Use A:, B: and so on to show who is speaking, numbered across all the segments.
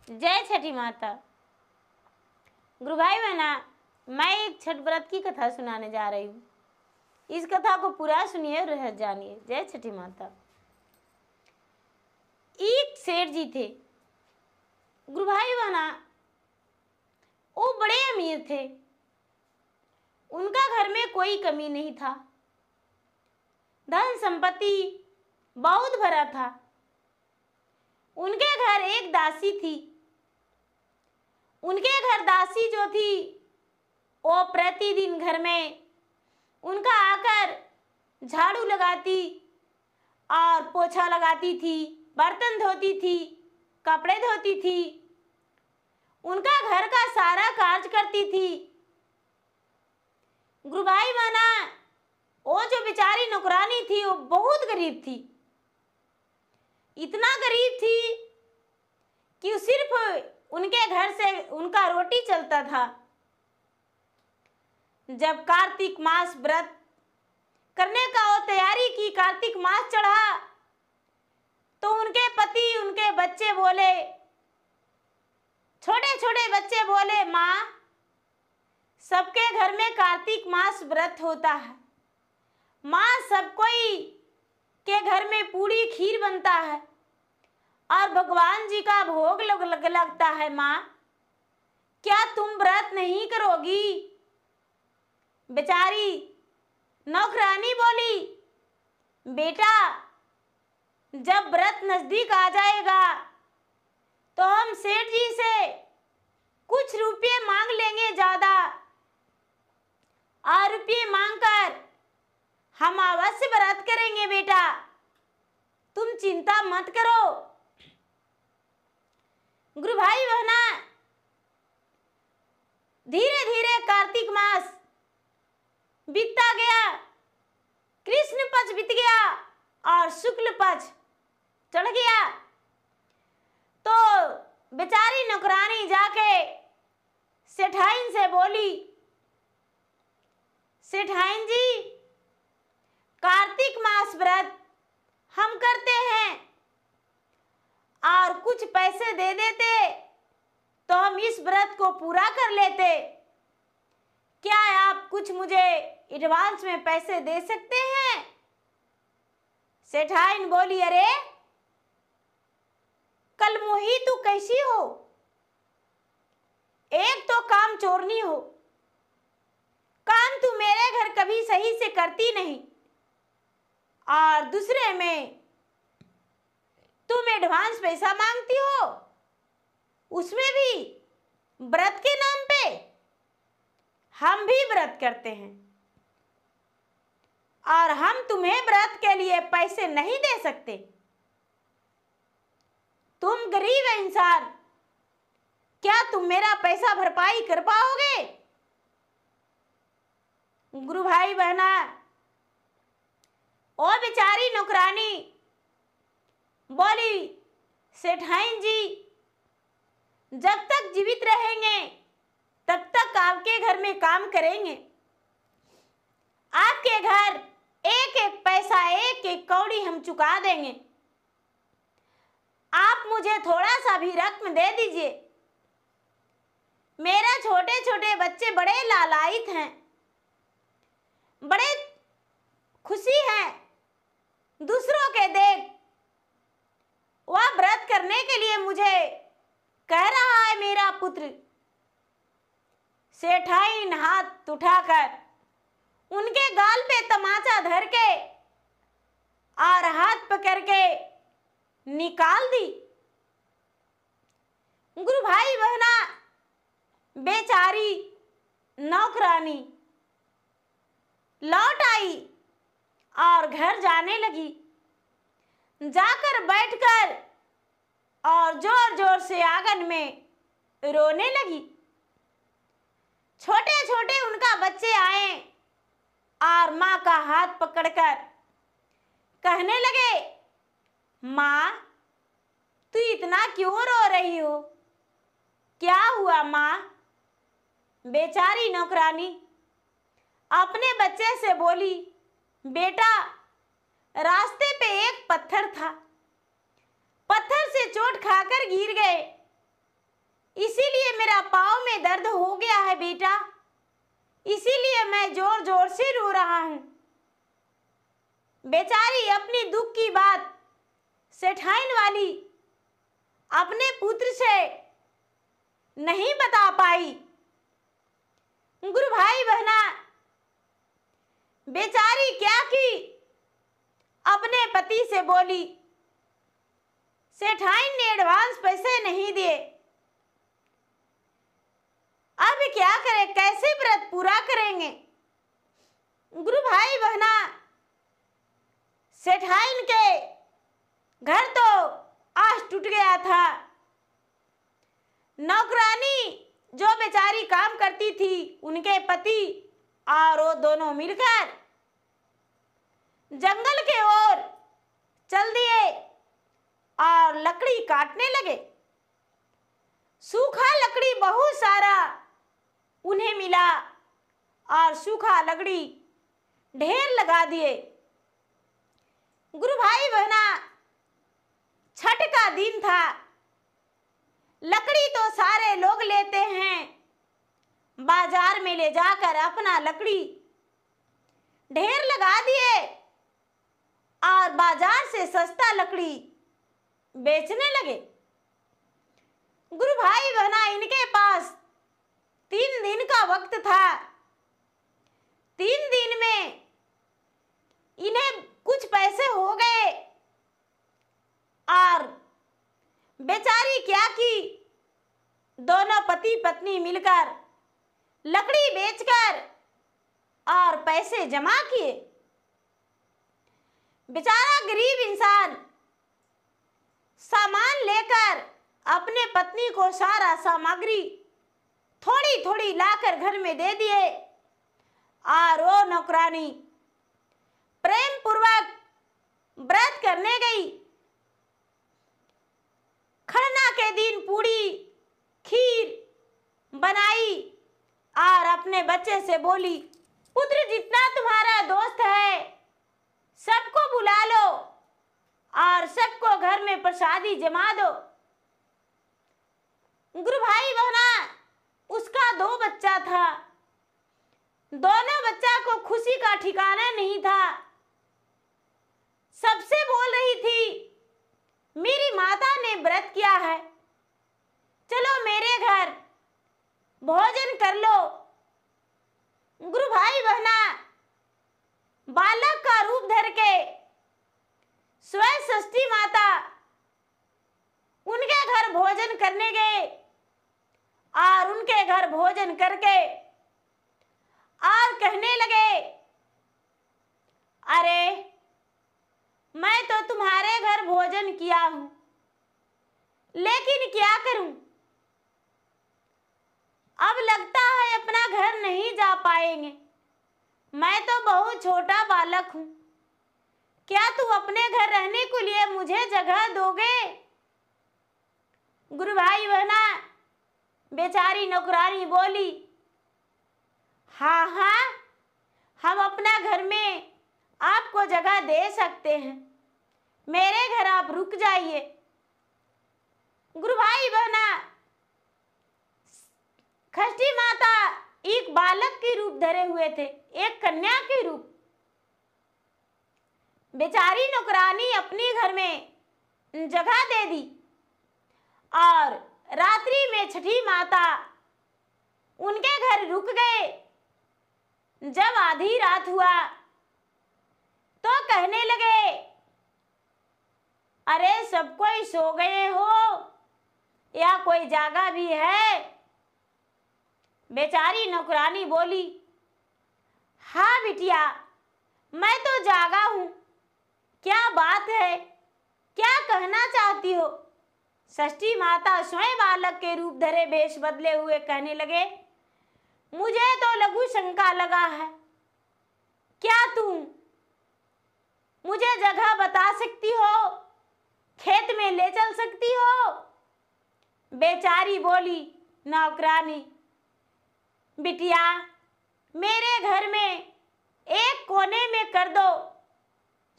A: जय छठी माता। गुरु भाई बहना, मैं एक छठ व्रत की कथा सुनाने जा रही हूँ। इस कथा को पूरा सुनिए और रहस्य जानिए। जय छठी माता। एक सेठ जी थे। गुरु भाई बहना, वो बड़े अमीर थे। उनका घर में कोई कमी नहीं था। धन संपत्ति बहुत भरा था। उनके घर एक दासी थी। उनके घर दासी जो थी वो प्रतिदिन घर में उनका आकर झाड़ू लगाती और पोछा लगाती थी, बर्तन धोती थी, कपड़े धोती थी, उनका घर का सारा कार्य करती थी। गुरु भाई बहना, वो जो बेचारी नौकरानी थी वो बहुत गरीब थी। इतना गरीब थी कि सिर्फ उनके घर से उनका रोटी चलता था। जब कार्तिक मास व्रत करने का वो तैयारी की, कार्तिक मास चढ़ा तो उनके पति, उनके बच्चे बोले, छोटे छोटे बच्चे बोले, माँ सबके घर में कार्तिक मास व्रत होता है। माँ सब कोई के घर में पूरी खीर बनता है और भगवान जी का भोग लगता है। माँ क्या तुम व्रत नहीं करोगी? बेचारी नौकरानी बोली, बेटा जब व्रत नजदीक आ जाएगा तो हम सेठ जी से कुछ रुपये मांग लेंगे ज्यादा, और रुपये मांगकर हम अवश्य व्रत करेंगे। बेटा तुम चिंता मत करो। गुरु भाई बहना, धीरे धीरे कार्तिक मास बीतता गया। कृष्ण पक्ष बीत गया और शुक्ल पक्ष चढ़ गया। तो बेचारी नौकरानी जाके सेठाइन से बोली, सेठाइन जी कार्तिक मास व्रत हम करते हैं और कुछ पैसे दे देते तो हम इस व्रत को पूरा कर लेते। क्या आप कुछ मुझे एडवांस में पैसे दे सकते हैं? सेठाइन बोली, अरे कल मोही तू कैसी हो? एक तो काम चोरनी हो, काम तू मेरे घर कभी सही से करती नहीं, और दूसरे में तुम एडवांस पैसा मांगती हो, उसमें भी व्रत के नाम पे। हम भी व्रत करते हैं और हम तुम्हें व्रत के लिए पैसे नहीं दे सकते। तुम गरीब इंसान, क्या तुम मेरा पैसा भरपाई कर पाओगे? गुरु भाई बहना, ओ बेचारी नौकरानी बोली, सेठाइन जी जब तक जीवित रहेंगे तब तक आपके घर में काम करेंगे। आपके घर एक एक पैसा, एक एक कौड़ी हम चुका देंगे। आप मुझे थोड़ा सा भी रकम दे दीजिए। मेरे छोटे छोटे बच्चे बड़े लालायित हैं, बड़े खुशी हैं दूसरों के देख। वह व्रत करने के लिए मुझे कह रहा है मेरा पुत्र। सेठाइन हाथ उठाकर उनके गाल पे तमाचा धर के और हाथ पकड़ के निकाल दी। गुरु भाई बहना, बेचारी नौकरानी लौट आई और घर जाने लगी। जाकर बैठकर और जोर जोर से आंगन में रोने लगी। छोटे छोटे उनका बच्चे आए और माँ का हाथ पकड़कर कहने लगे, माँ तू इतना क्यों रो रही हो? क्या हुआ माँ? बेचारी नौकरानी अपने बच्चे से बोली, बेटा रास्ते पे एक पत्थर था, पत्थर से चोट खाकर गिर गए इसीलिए मेरा पाँव में दर्द हो गया है बेटा, इसीलिए मैं जोर जोर से रो रहा हूं। बेचारी अपनी दुख की बात सेठाइन वाली अपने पुत्र से नहीं बता पाई। गुरु भाई बहना, बेचारी क्या की, अपने पति से बोली, सेठाइन ने एडवांस पैसे नहीं दिए, अब क्या करें, कैसे व्रत पूरा करेंगे। गुरु भाई बहना, सेठाइन के घर तो आस टूट गया था। नौकरानी जो बेचारी काम करती थी, उनके पति और वो दोनों मिलकर जंगल के ओर चल दिए और लकड़ी काटने लगे। सूखा लकड़ी बहुत सारा उन्हें मिला और सूखा लकड़ी ढेर लगा दिए। गुरु भाई बहना, छठ का दिन था। लकड़ी तो सारे लोग लेते हैं, बाजार में ले जाकर अपना लकड़ी ढेर लगा दिए और बाजार से सस्ता लकड़ी बेचने लगे। गुरु भाई बहना, इनके पास 3 दिन का वक्त था। 3 दिन में इन्हें कुछ पैसे हो गए और बेचारी क्या की, दोनों पति पत्नी मिलकर लकड़ी बेचकर और पैसे जमा किए। बेचारा गरीब इंसान सामान लेकर अपने पत्नी को सारा सामग्री थोड़ी थोड़ी लाकर घर में दे दिए और वो नौकरानी प्रेम पूर्वक व्रत करने गई। खरना के दिन पूड़ी खीर बनाई और अपने बच्चे से बोली, पुत्र जितना तुम्हारा दोस्त है सबको बुला लो और सबको घर में प्रसादी जमा दो। गुरु भाई बहना, उसका 2 बच्चा था। दोनों बच्चा को खुशी का ठिकाना नहीं था। सबसे बोल रही थी, मेरी माता ने व्रत किया है, चलो मेरे घर भोजन कर लो। गुरु भाई बहना, बालक का रूप धर के स्वयं षष्ठी माता उनके घर भोजन करने गए और उनके घर भोजन करके और कहने लगे, अरे मैं तो तुम्हारे घर भोजन किया हूं, लेकिन क्या करूं, अब लगता है अपना घर नहीं जा पाएंगे। मैं तो बहुत छोटा बालक हूं, क्या तू अपने घर रहने के लिए मुझे जगह दोगे। गुरु भाई बहना, बेचारी नौकरानी बोली, हाँ हाँ, हम अपना घर में आपको जगह दे सकते हैं, मेरे घर आप रुक जाइए। गुरु भाई बहना, षष्ठी माता एक बालक के रूप धरे हुए थे, एक कन्या के रूप। बेचारी नौकरानी अपने घर में जगह दे दी और रात्रि में छठी माता उनके घर रुक गए। जब आधी रात हुआ तो कहने लगे, अरे सब कोई सो गए हो या कोई जागा भी है। बेचारी नौकरानी बोली, हाँ बिटिया, मैं तो जागा हूं, क्या बात है, क्या कहना चाहती हो। षष्ठी माता स्वयं बालक के रूप धरे वेश बदले हुए कहने लगे, मुझे तो लघु शंका लगा है, क्या तुम मुझे जगह बता सकती हो, खेत में ले चल सकती हो। बेचारी बोली, नौकरानी, बिटिया मेरे घर में एक कोने में कर दो,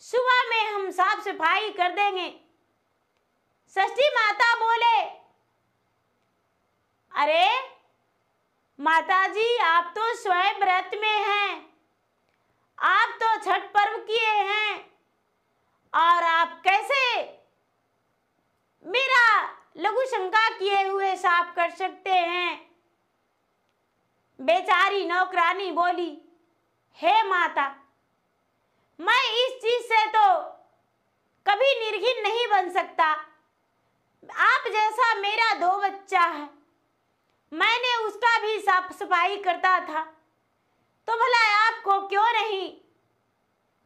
A: सुबह में हम साफ सफाई कर देंगे। षष्ठी माता बोले, माताजी, आप तो स्वयं व्रत में हैं, आप तो छठ पर्व किए हैं और आप कैसे मेरा लघु शंका किए हुए साफ कर सकते हैं? बेचारी नौकरानी बोली, हे माता, मैं इस चीज से तो कभी निर्घिन नहीं बन सकता। आप जैसा मेरा 2 बच्चा है, मैंने उसका भी साफ सफाई करता था, तो भला आपको क्यों नहीं?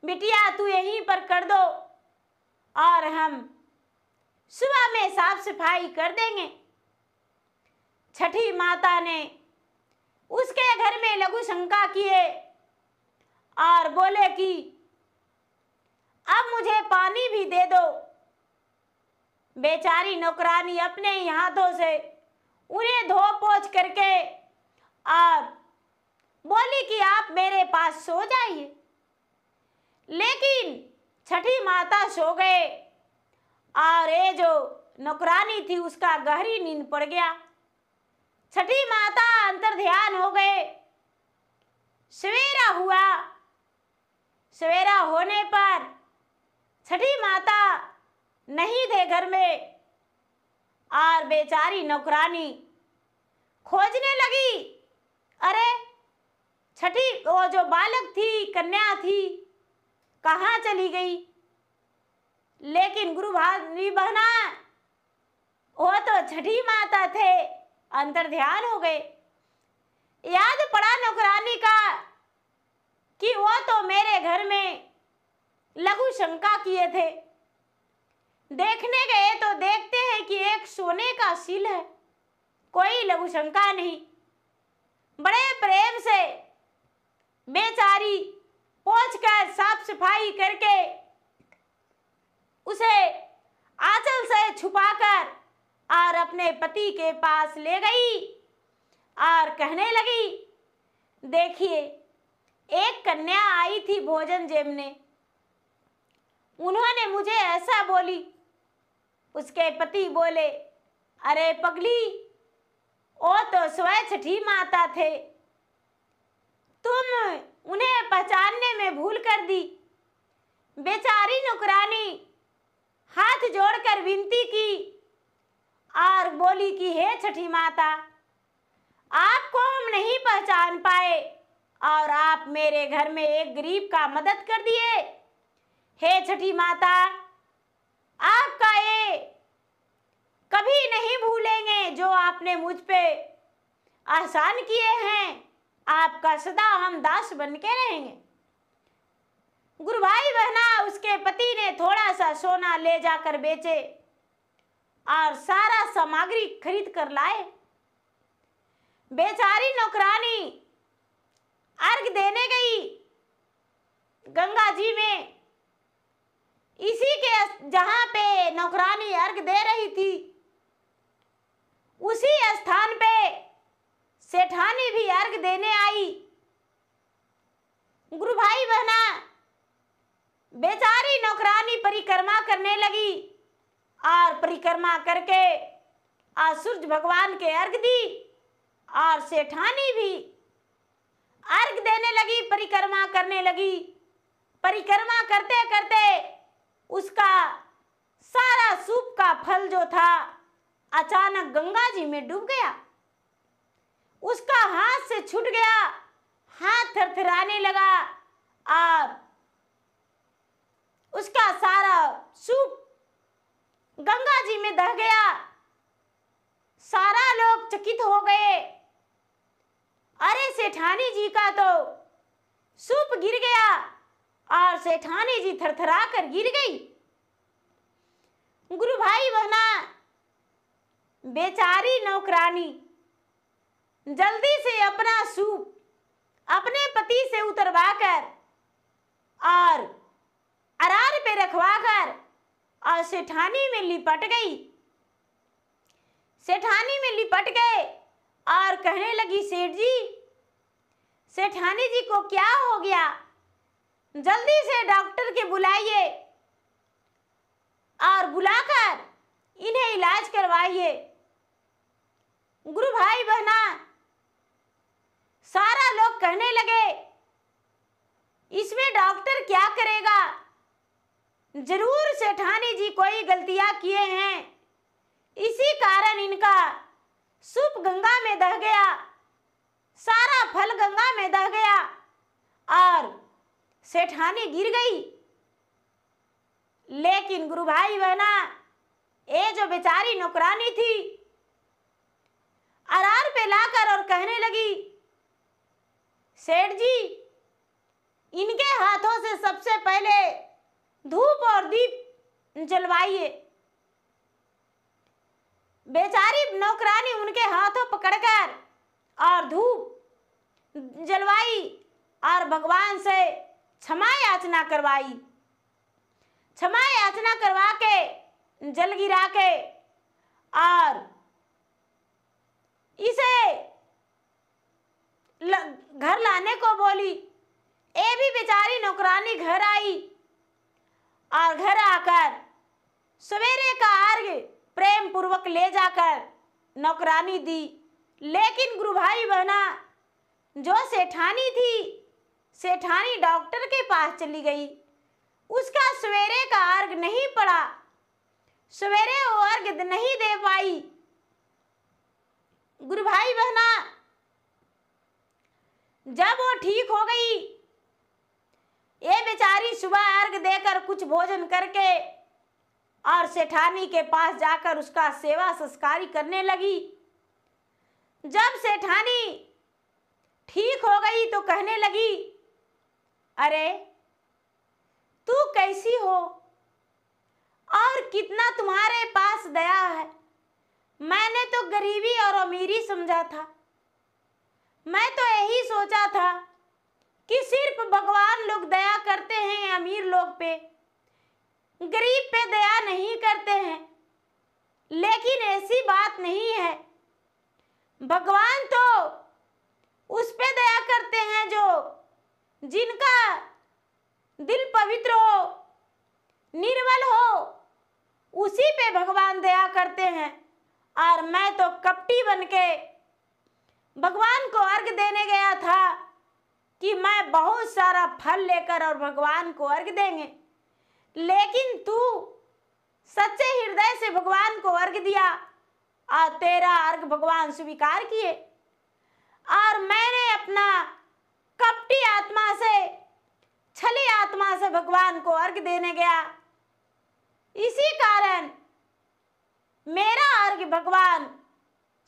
A: बिटिया, तू यहीं पर कर दो और हम सुबह में साफ सफाई कर देंगे। छठी माता ने उसके घर में लघु शंका किए और बोले कि अब मुझे पानी भी दे दो। बेचारी नौकरानी अपने ही हाथों से उन्हें धो पोंछ करके और बोली कि आप मेरे पास सो जाइए। लेकिन छठी माता सो गए और ये जो नौकरानी थी उसका गहरी नींद पड़ गया। छठी माता अंतर ध्यान हो गए। सवेरा हुआ। सवेरा होने पर छठी माता नहीं थे घर में और बेचारी नौकरानी खोजने लगी। अरे, छठी वो जो बालक थी, कन्या थी, कहाँ चली गई? लेकिन गुरु भाई बहना, वो तो छठी माता थे, अंतर ध्यान हो गए। याद पड़ा नौकरानी का कि वो तो मेरे घर में लघु शंका किए थे। देखने गए तो देखते हैं कि एक सोने का सील है, कोई लघु शंका नहीं। बड़े प्रेम से बेचारी पोंछकर साफ सफाई करके उसे आंचल से छुपाकर और अपने पति के पास ले गई और कहने लगी, देखिए, एक कन्या आई थी भोजन जेबने, उन्होंने मुझे ऐसा बोली। उसके पति बोले, अरे पगली, वो तो स्वयं छठी माता थे, तुम उन्हें पहचानने में भूल कर दी। बेचारी नौकरानी हाथ जोड़कर विनती की और बोली कि हे छठी माता, आपको हम नहीं पहचान पाए और आप मेरे घर में एक गरीब का मदद कर दिए। हे छठी माता, आपका ये कभी नहीं भूलेंगे जो आपने मुझ पे एहसान किए हैं। आपका सदा हम दास बन के रहेंगे। गुरु भाई बहना, उसके पति ने थोड़ा सा सोना ले जाकर बेचे और सारा सामग्री खरीद कर लाए। बेचारी नौकरानी अर्घ देने गई गंगा जी में। इसी के जहां पे नौकरानी अर्घ दे रही थी, उसी स्थान पे सेठानी भी अर्घ देने आई। गुरु भाई बहना, बेचारी नौकरानी परिक्रमा करने लगी और परिक्रमा करके आज सूर्य भगवान के अर्घ दी और सेठानी भी अर्घ देने लगी, परिक्रमा करने लगी। परिक्रमा करते करते उसका सारा सूप का फल जो था अचानक गंगा जी में डूब गया। उसका हाथ से छूट गया, हाथ थरथराने लगा और उसका सारा सूप गंगा जी में दह गया। सारा लोग चकित हो गए। अरे, सेठानी जी का तो सूप गिर गया और सेठानी जी थरथरा कर गिर गई। गुरु भाई बहना, बेचारी नौकरानी जल्दी से अपना सूप अपने पति से उतरवाकर और अरार पे रखवाकर और सेठानी में लिपट गई। सेठानी में लिपट गए और कहने लगी, सेठ जी, सेठानी जी को क्या हो गया? जल्दी से डॉक्टर के बुलाइए और बुलाकर इन्हें इलाज करवाइए। गुरु भाई बहना, सारा लोग कहने लगे इसमें डॉक्टर क्या करेगा, जरूर सेठानी जी कोई गलतियां किए हैं, इसी कारण इनका सूप गंगा में दह गया, सारा फल गंगा में दह गया और सेठानी गिर गई। लेकिन गुरु भाई बहना, ये जो बेचारी नौकरानी थी अरार पे लाकर और कहने लगी, सेठ जी इनके हाथों से सबसे पहले धूप और दीप जलवाइए। बेचारी नौकरानी उनके हाथों पकड़कर और धूप जलवाई और भगवान से क्षमा याचना करवाई। क्षमा याचना करवा के जल गिरा के और इसे घर लाने को बोली। ये भी बेचारी नौकरानी घर आई और घर आकर सवेरे का अर्घ प्रेम पूर्वक ले जाकर नौकरानी दी। लेकिन गुरु भाई बहना, जो सेठानी थी, सेठानी डॉक्टर के पास चली गई, उसका सवेरे का अर्घ नहीं पड़ा, सवेरे वो अर्घ नहीं दे पाई। गुरु भाई बहना, जब वो ठीक हो गई, ये बेचारी सुबह अर्घ देकर कुछ भोजन करके और सेठानी के पास जाकर उसका सेवा संस्कारी करने लगी। जब सेठानी ठीक हो गई तो कहने लगी, अरे तू कैसी हो और कितना तुम्हारे पास दया है। मैंने तो गरीबी और अमीरी समझा था, मैं तो यही सोचा था कि सिर्फ भगवान लोग दया करते हैं अमीर लोग पे, गरीब पे दया नहीं करते हैं। लेकिन ऐसी बात नहीं है, भगवान तो उस पे दया करते हैं जो जिनका दिल पवित्र हो, निर्मल हो, उसी पे भगवान दया करते हैं। और मैं तो कपटी बनके भगवान को अर्घ देने गया था कि मैं बहुत सारा फल लेकर और भगवान को अर्घ देंगे, लेकिन तू सच्चे हृदय से भगवान को अर्घ दिया और तेरा अर्घ भगवान स्वीकार किए। और मैंने अपना कपटी आत्मा से, छली आत्मा से भगवान को अर्घ देने गया, इसी कारण मेरा अर्घ भगवान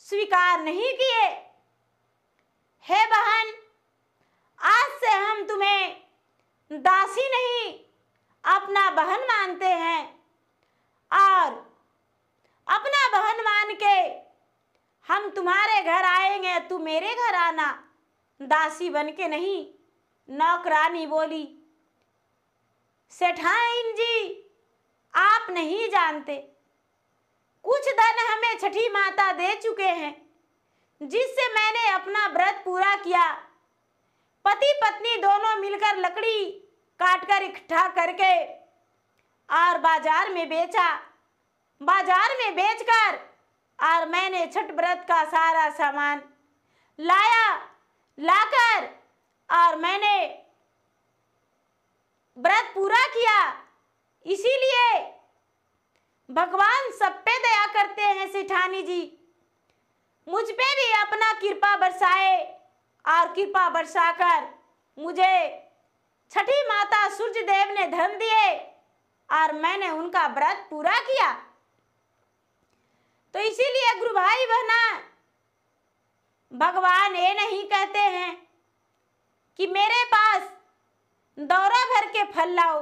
A: स्वीकार नहीं किए। हे बहन, आज से हम तुम्हें दासी नहीं अपना बहन मानते हैं और अपना बहन मान के हम तुम्हारे घर आएंगे, तू मेरे घर आना, दासी बन के नहीं। नौकरानी बोली, सेठाइन जी आप नहीं जानते, कुछ धन हमें छठी माता दे चुके हैं, जिससे मैंने अपना व्रत पूरा किया। पति पत्नी दोनों मिलकर लकड़ी काटकर इकट्ठा करके और बाजार में बेचा। बाजार में बेचकर और मैंने छठ व्रत का सारा सामान लाकर और मैंने व्रत पूरा किया। इसीलिए भगवान सब पे दया करते हैं। सेठानी जी मुझ पे भी अपना कृपा बरसाए और कृपा बरसाकर मुझे छठी माता सूर्य देव ने धन दिए और मैंने उनका व्रत पूरा किया। तो इसीलिए गुरु भाई बहना, भगवान ये नहीं कहते हैं कि मेरे पास दौरा भर के फल लाओ।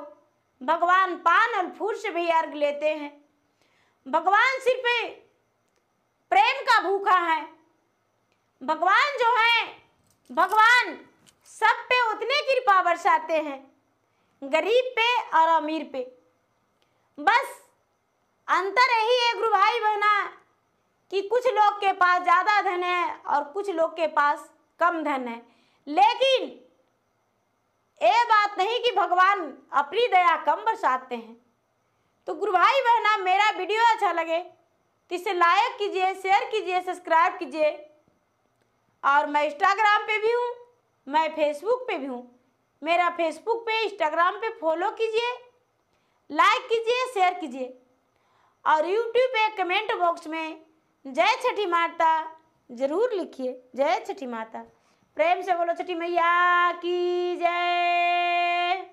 A: भगवान पान और फूल से भी अर्घ लेते हैं। भगवान सिर्फ प्रेम का भूखा है। भगवान जो है, भगवान सब पे उतने कृपा बरसाते हैं, गरीब पे और अमीर पे। बस अंतर यही है गुरु भाई बहना कि कुछ लोग के पास ज्यादा धन है और कुछ लोग के पास कम धन है। लेकिन ये बात नहीं कि भगवान अपनी दया कम बरसाते हैं। तो गुरु भाई बहना, मेरा वीडियो अच्छा लगे तो इसे लाइक कीजिए, शेयर कीजिए, सब्सक्राइब कीजिए और मैं इंस्टाग्राम पे भी हूँ, मैं फेसबुक पे भी हूँ। मेरा फेसबुक पे, इंस्टाग्राम पे फॉलो कीजिए, लाइक कीजिए, शेयर कीजिए और यूट्यूब पे कमेंट बॉक्स में जय छठी माता जरूर लिखिए। जय छठी माता। प्रेम से बोलो छठी मैया की जय।